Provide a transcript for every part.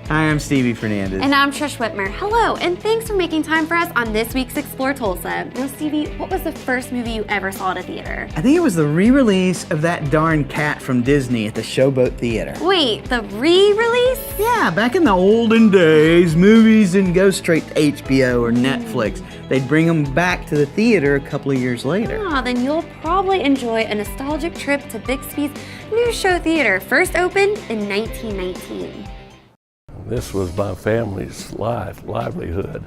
Hi, I'm Stevie Fernandez. And I'm Trish Whitmer. Hello, and thanks for making time for us on this week's Explore Tulsa. Now, Stevie, what was the first movie you ever saw at a theater? I think it was the re-release of that darn cat from Disney at the Showboat Theater. Wait, the re-release? Yeah, back in the olden days, movies didn't go straight to HBO or Netflix. They'd bring them back to the theater a couple of years later. Ah, then you'll probably enjoy a nostalgic trip to Bixby's Nusho Theater, first opened in 1919. This was my family's livelihood.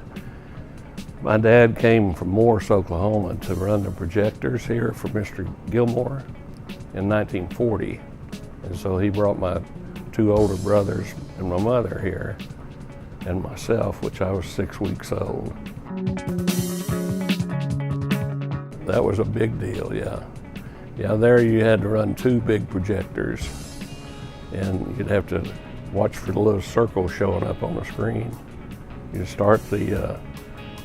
My dad came from Morris, Oklahoma to run the projectors here for Mr. Gilmore in 1940. And so he brought my two older brothers and my mother here and myself, which I was 6 weeks old. That was a big deal, yeah. Yeah, there you had to run two big projectors and you'd have to watch for the little circle showing up on the screen. You start the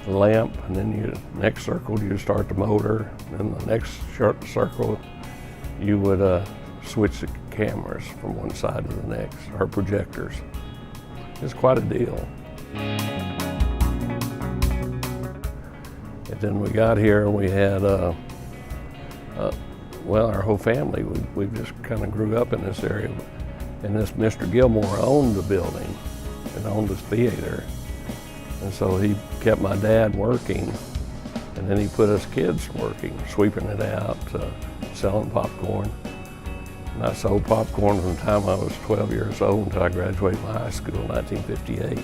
lamp, and then next circle you start the motor, and the next circle you would switch the cameras from one side to the next, or projectors. It's quite a deal. And then we got here and we had, well, our whole family, we just kind of grew up in this area. And this Mr. Gilmore owned the building and owned the theater. And so he kept my dad working, and then he put us kids working, sweeping it out, selling popcorn. And I sold popcorn from the time I was 12 years old until I graduated from high school in 1958.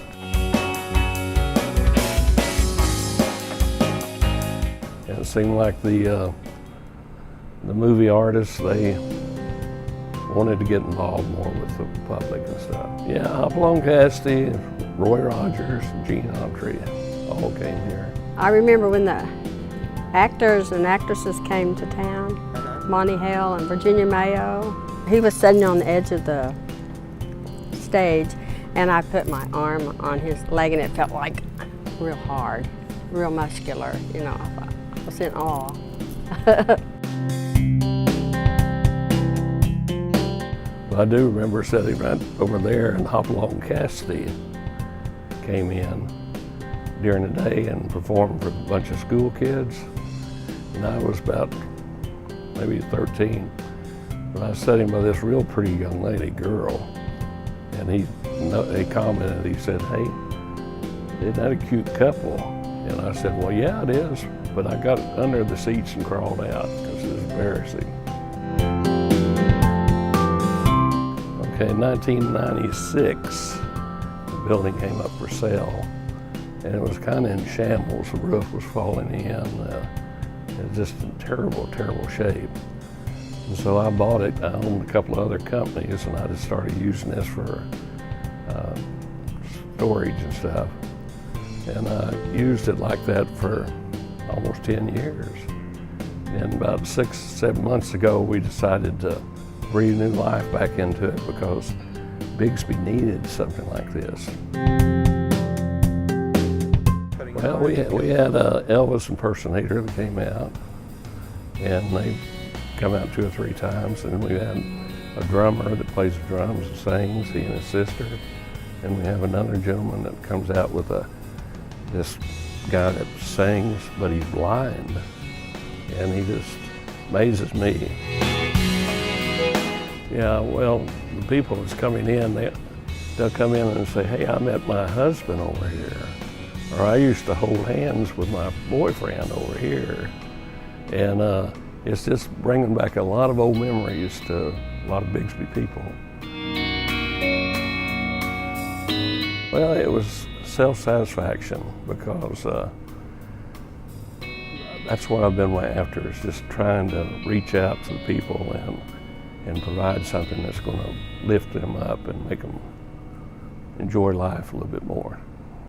And it seemed like the movie artists, they wanted to get involved more with the public and stuff. Yeah, Hopalong Cassidy, Roy Rogers, and Gene Autry all came here. I remember when the actors and actresses came to town, Monty Hale and Virginia Mayo. He was sitting on the edge of the stage, and I put my arm on his leg, and it felt like real hard, real muscular. You know, I was in awe. I do remember sitting right over there, and Hopalong Cassidy came in during the day and performed for a bunch of school kids. And I was about maybe 13. But I was sitting by this real pretty young lady, girl, and he commented, he said, "Hey, isn't that a cute couple?" And I said, "Well, yeah, it is," but I got under the seats and crawled out because it was embarrassing. Okay, in 1996, the building came up for sale, and it was kind of in shambles. The roof was falling in. It was just in terrible, terrible shape. And so I bought it. I owned a couple of other companies, and I just started using this for storage and stuff. And I used it like that for almost 10 years. And about 6, 7 months ago, we decided to breathe new life back into it because Bixby needed something like this. Well, we had an Elvis impersonator that came out, and they come out 2 or 3 times, and we had a drummer that plays the drums and sings, he and his sister, and we have another gentleman that comes out with this guy that sings, but he's blind, and he just amazes me. Yeah, well, the people that's coming in, they'll come in and say, "Hey, I met my husband over here," or "I used to hold hands with my boyfriend over here." And it's just bringing back a lot of old memories to a lot of Bixby people. Well, it was self-satisfaction because that's what I've been after, is just trying to reach out to the people and provide something that's going to lift them up and make them enjoy life a little bit more.